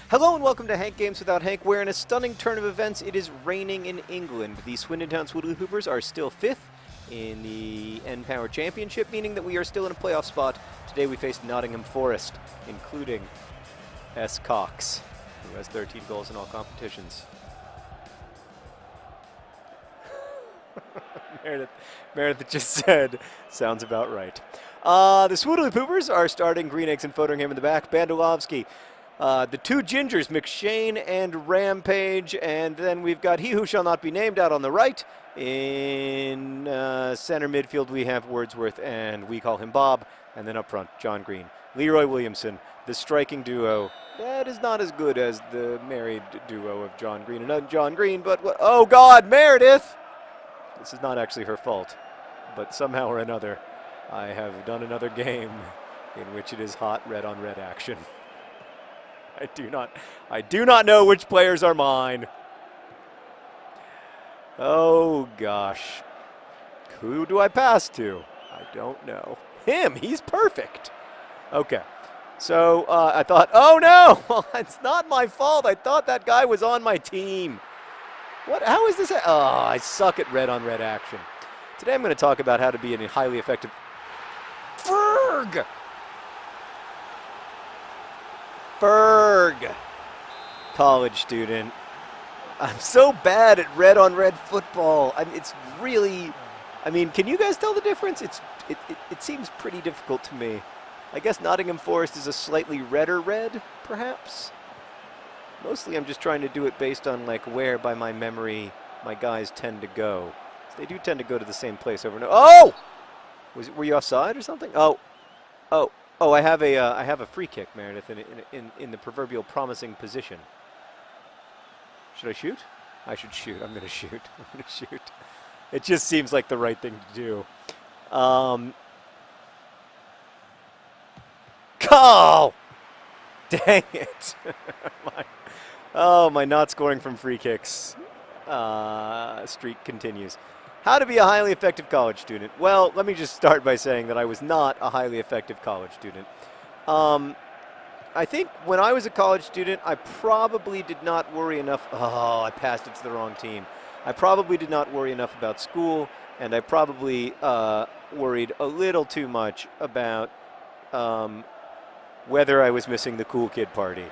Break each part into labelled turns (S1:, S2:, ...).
S1: Hello and welcome to Hank Games Without Hank, where in a stunning turn of events, it is raining in England. The Swindon Town Swoodilypoopers are still 5th in the N-Power Championship, meaning that we are still in a playoff spot. Today we face Nottingham Forest, including S. Cox, who has 13 goals in all competitions. Meredith just said, sounds about right. The Swoodilypoopers are starting Green Eggs and Fotheringham in the back, Bandelovsky. The two gingers, McShane and Rampage, and then we've got He Who Shall Not Be Named out on the right. In center midfield, we have Wordsworth, and we call him Bob. And then up front, John Green. Leroy Williamson, the striking duo. That is not as good as the married duo of John Green and John Green, but what? Oh, God, Meredith! This is not actually her fault, but somehow or another, I have done another game in which it is hot red-on-red action. I do not know which players are mine. Oh, gosh. Who do I pass to? I don't know. Him. He's perfect. Okay. So I thought, oh, no. Well, it's not my fault. I thought that guy was on my team. What? How is this? Oh, I suck at red-on-red action. Today I'm going to talk about how to be a highly effective... Ferg, college student. I'm so bad at red-on-red football. It's really, can you guys tell the difference? It seems pretty difficult to me. I guess Nottingham Forest is a slightly redder red, perhaps. Mostly I'm just trying to do it based on like where by my memory my guys tend to go. They do tend to go to the same place over and over. Oh! Were you offside or something? Oh. I have a free kick, Meredith, in the proverbial promising position. Should I shoot? I should shoot. I'm going to shoot. I'm going to shoot. It just seems like the right thing to do. Oh! Dang it. My not scoring from free kicks streak continues. How to be a highly effective college student? Well, let me just start by saying that I was not a highly effective college student. I think when I was a college student, I probably did not worry enough. Oh, I passed it to the wrong team. I probably did not worry enough about school, and I probably worried a little too much about whether I was missing the cool kid party.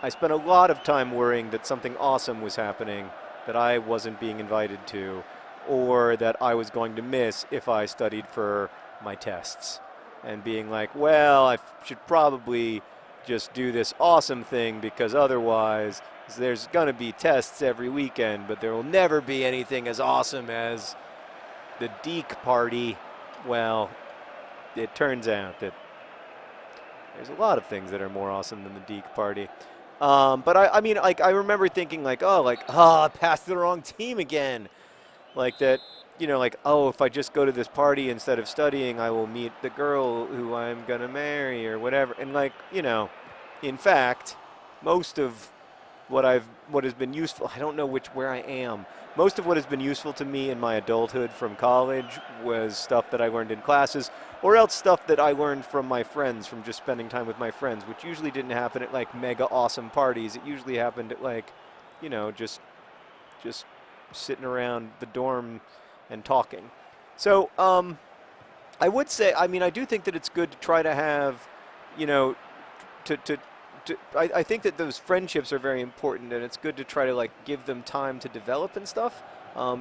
S1: I spent a lot of time worrying that something awesome was happening that I wasn't being invited to, or that I was going to miss if I studied for my tests. And being like, well, I should probably just do this awesome thing because otherwise there's going to be tests every weekend, but there will never be anything as awesome as the Deke party. Well, it turns out that there's a lot of things that are more awesome than the Deke party. But I remember thinking I passed the wrong team again. Like that, if I just go to this party instead of studying, I will meet the girl who I'm going to marry or whatever. And in fact, most of what has been useful, I don't know where I am. Most of what has been useful to me in my adulthood from college was stuff that I learned in classes, or else stuff that I learned from my friends, from just spending time with my friends, which usually didn't happen at mega awesome parties. It usually happened at just sitting around the dorm and talking. So I would say, I do think that it's good to try to have, I think that those friendships are very important, and it's good to try to give them time to develop and stuff,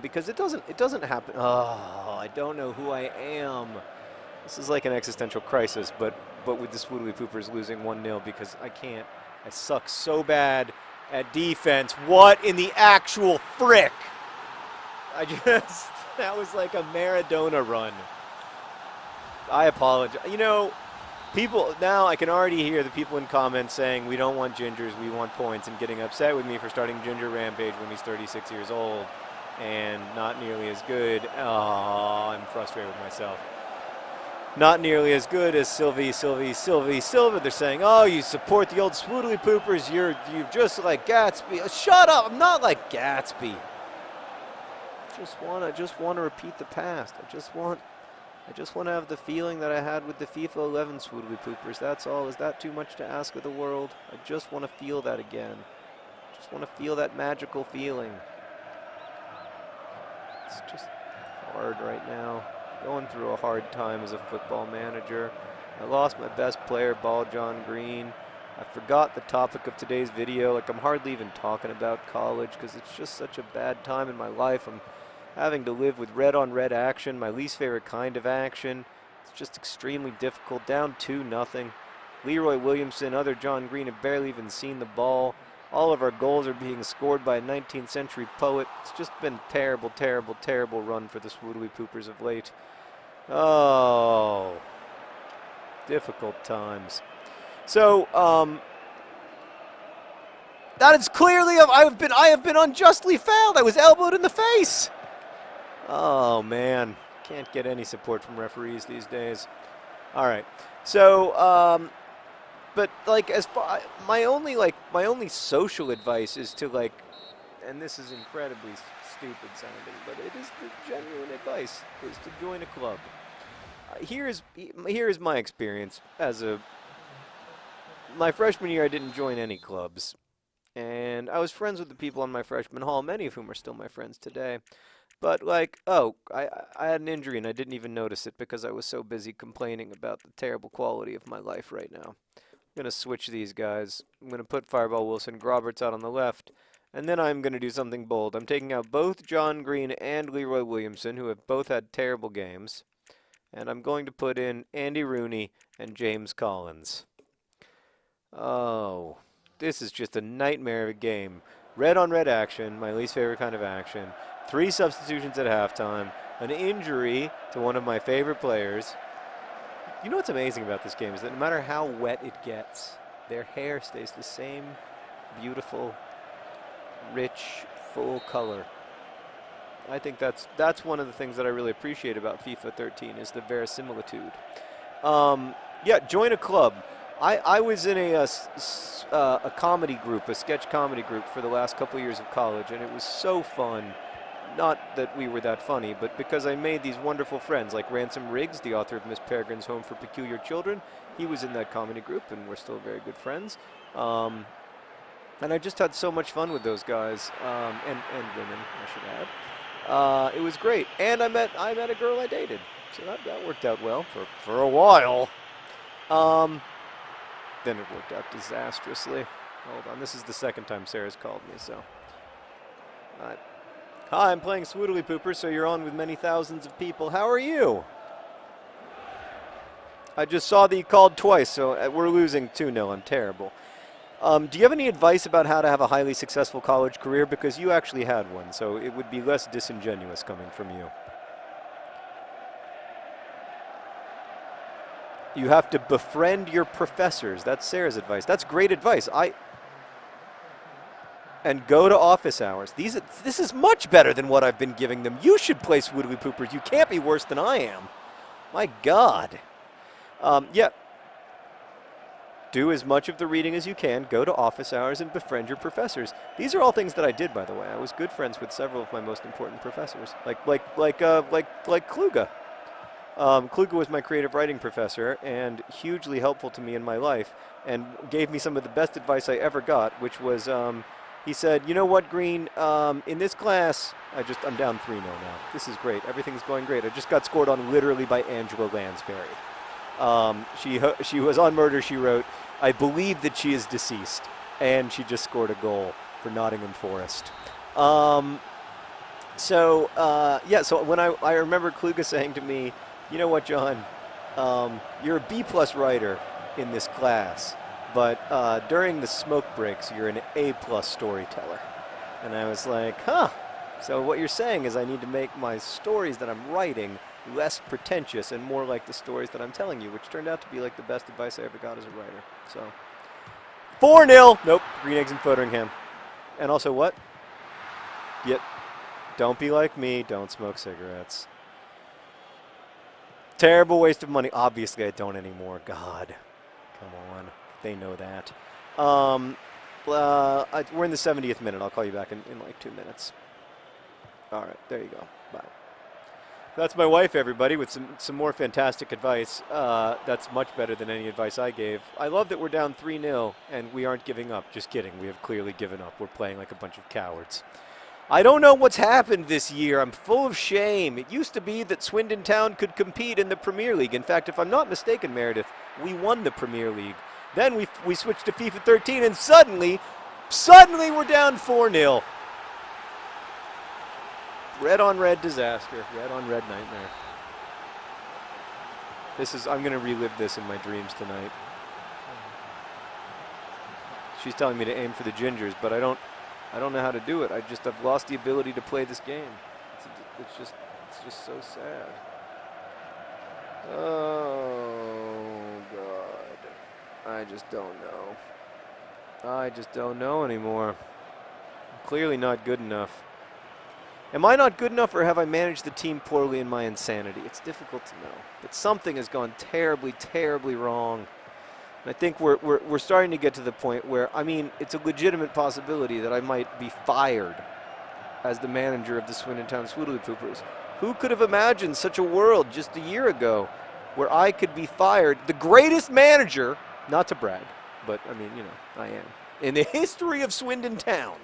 S1: because it doesn't happen. Oh, I don't know who I am. This is like an existential crisis, but with the Swoodilypoopers losing 1-0 because I suck so bad at defense. What in the actual frick? That was like a Maradona run. I apologize. People, now I can already hear the people in comments saying we don't want gingers, we want points, and getting upset with me for starting Ginger Rampage when he's 36 years old and not nearly as good. Oh, I'm frustrated with myself. Not nearly as good as Silva. They're saying, oh, you support the old Swoodilypoopers, you're just like Gatsby. Shut up, I'm not like Gatsby. Just want to repeat the past. I just want I just want to have the feeling that I had with the FIFA 11 Swoodilypoopers. That's all. Is that too much to ask of the world? I just want to feel that again. Just want to feel that magical feeling. It's just hard right now. Going through a hard time as a football manager. I lost my best player, Ball John Green. I forgot the topic of today's video. Like, I'm hardly even talking about college because it's just such a bad time in my life. I'm having to live with red-on-red action, my least favorite kind of action. It's just extremely difficult. Down 2-0. Leroy Williamson, other John Green have barely even seen the ball. All of our goals are being scored by a 19th century poet. It's just been a terrible, terrible, terrible run for the Swoodilypoopers of late. Oh, difficult times. So, that is clearly, I have been unjustly fouled. I was elbowed in the face. Oh man, can't get any support from referees these days. All right, so but like as far my only social advice is to like, and this is incredibly stupid sounding, but it is the genuine advice, is to join a club. Here is my experience as my freshman year. I didn't join any clubs, and I was friends with the people on my freshman hall, many of whom are still my friends today. But like, oh, I had an injury and I didn't even notice it because I was so busy complaining about the terrible quality of my life right now. I'm going to switch these guys. I'm going to put Fireball Wilson Groberts out on the left, and then I'm going to do something bold. I'm taking out both John Green and Leroy Williamson, who have both had terrible games, and I'm going to put in Andy Rooney and James Collins. Oh, this is just a nightmare of a game. Red-on-red action, my least favorite kind of action. 3 substitutions at halftime, an injury to one of my favorite players. You know what's amazing about this game is that no matter how wet it gets, their hair stays the same beautiful, rich, full color. I think that's one of the things that I really appreciate about FIFA 13 is the verisimilitude. Yeah, join a club. I was in a comedy group, a sketch comedy group for the last couple of years of college, and it was so fun. Not that we were that funny, but because I made these wonderful friends, like Ransom Riggs, the author of Miss Peregrine's Home for Peculiar Children. He was in that comedy group, and we're still very good friends. And I just had so much fun with those guys, and women, I should add. It was great, and I met a girl I dated, so that worked out well for a while. Then it worked out disastrously. Hold on, this is the second time Sarah's called me, so. Hi, I'm playing Swoodilypoopers, so you're on with many thousands of people. How are you? I just saw that you called twice, so we're losing 2-0. I'm terrible. Do you have any advice about how to have a highly successful college career? Because you actually had one, so it would be less disingenuous coming from you. You have to befriend your professors. That's Sarah's advice. That's great advice. And go to office hours. This is much better than what I've been giving them. You should play Swoodilypoopers. You can't be worse than I am. My God. Yeah. Do as much of the reading as you can. Go to office hours and befriend your professors. These are all things that I did, by the way. I was good friends with several of my most important professors, like Kluge. Kluge was my creative writing professor and hugely helpful to me in my life, and gave me some of the best advice I ever got, which was. He said, you know what, Green, in this class, I'm down 3-0 now. This is great. Everything's going great. I just got scored on literally by Angela Lansbury. She was on Murder, She Wrote. I believe that she is deceased, and she just scored a goal for Nottingham Forest. Yeah, so when I remember Kluge saying to me, you know what, John, you're a B+ writer in this class. But during the smoke breaks, you're an A+ storyteller. And I was like, huh. So what you're saying is I need to make my stories that I'm writing less pretentious and more like the stories that I'm telling you, which turned out to be like the best advice I ever got as a writer. So 4-0. Nope. Green Eggs and Fotheringham. And also what? Yet, don't be like me. Don't smoke cigarettes. Terrible waste of money. Obviously, I don't anymore. God. Come on. They know that. We're in the 70th minute. I'll call you back in like 2 minutes. All right, there you go. Bye. That's my wife, everybody, with some more fantastic advice. That's much better than any advice I gave. I love that we're down 3-0 and we aren't giving up. Just kidding. We have clearly given up. We're playing like a bunch of cowards. I don't know what's happened this year. I'm full of shame. It used to be that Swindon Town could compete in the Premier League. In fact, if I'm not mistaken, Meredith, we won the Premier League. Then we switched to FIFA 13 and suddenly we're down 4-0. Red on red disaster. Red on red nightmare. I'm going to relive this in my dreams tonight. She's telling me to aim for the gingers, but I don't know how to do it. I've lost the ability to play this game. It's just so sad. Oh God. I just don't know. I just don't know anymore. I'm clearly not good enough. Am I not good enough, or have I managed the team poorly in my insanity? It's difficult to know. But something has gone terribly, terribly wrong. And I think we're starting to get to the point where, I mean, it's a legitimate possibility that I might be fired as the manager of the Swindon Town Swoodilypoopers. Who could have imagined such a world just a year ago where I could be fired? The greatest manager, not to brag, but I mean, you know, I am, in the history of Swindon Town,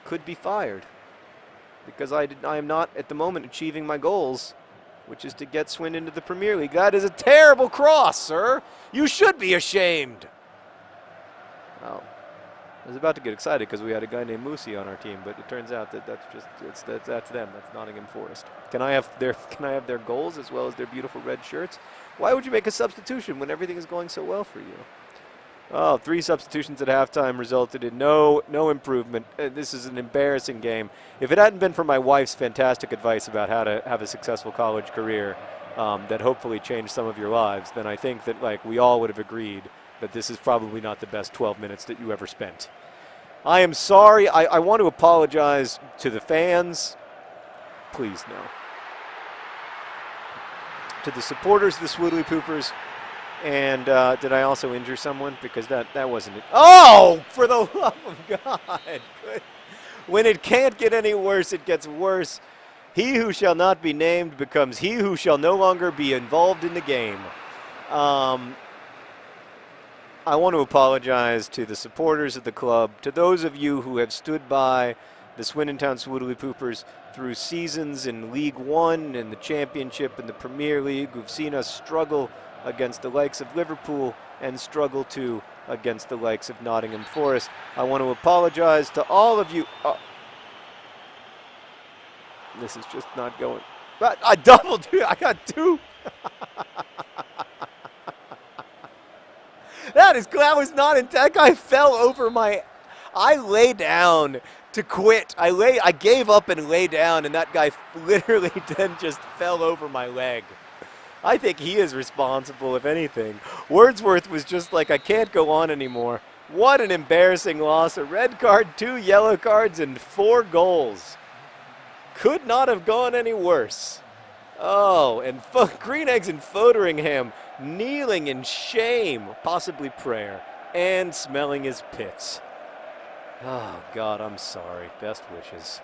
S1: could be fired. Because I am not, at the moment, achieving my goals, which is to get Swindon to the Premier League. That is a terrible cross, sir. You should be ashamed. Well, I was about to get excited because we had a guy named Moosey on our team, but it turns out that that's them. That's Nottingham Forest. Can I have their goals as well as their beautiful red shirts? Why would you make a substitution when everything is going so well for you? Oh, 3 substitutions at halftime resulted in no improvement. This is an embarrassing game. If it hadn't been for my wife's fantastic advice about how to have a successful college career that hopefully changed some of your lives, then I think that we all would have agreed that this is probably not the best 12 minutes that you ever spent. I am sorry. I want to apologize to the fans. Please, no. To the supporters of the Swoodilypoopers. And did I also injure someone? Because that wasn't it. Oh, for the love of God. When it can't get any worse, it gets worse. He who shall not be named becomes he who shall no longer be involved in the game. I want to apologize to the supporters of the club, to those of you who have stood by the Swindon Town Swoodilypoopers through seasons in League One and the Championship and the Premier League, who've seen us struggle against the likes of Liverpool and struggle too against the likes of Nottingham Forest. I want to apologize to all of you. This is just not going. But I doubled it. I got 2. That was not in. That guy fell over my. I lay down to quit. I gave up and lay down, and that guy literally then just fell over my leg. I think he is responsible, if anything. Wordsworth was just like, I can't go on anymore. What an embarrassing loss. A red card, 2 yellow cards, and 4 goals. Could not have gone any worse. Oh, and Green Eggs and Foderingham kneeling in shame, possibly prayer, and smelling his pits. Oh, God, I'm sorry. Best wishes.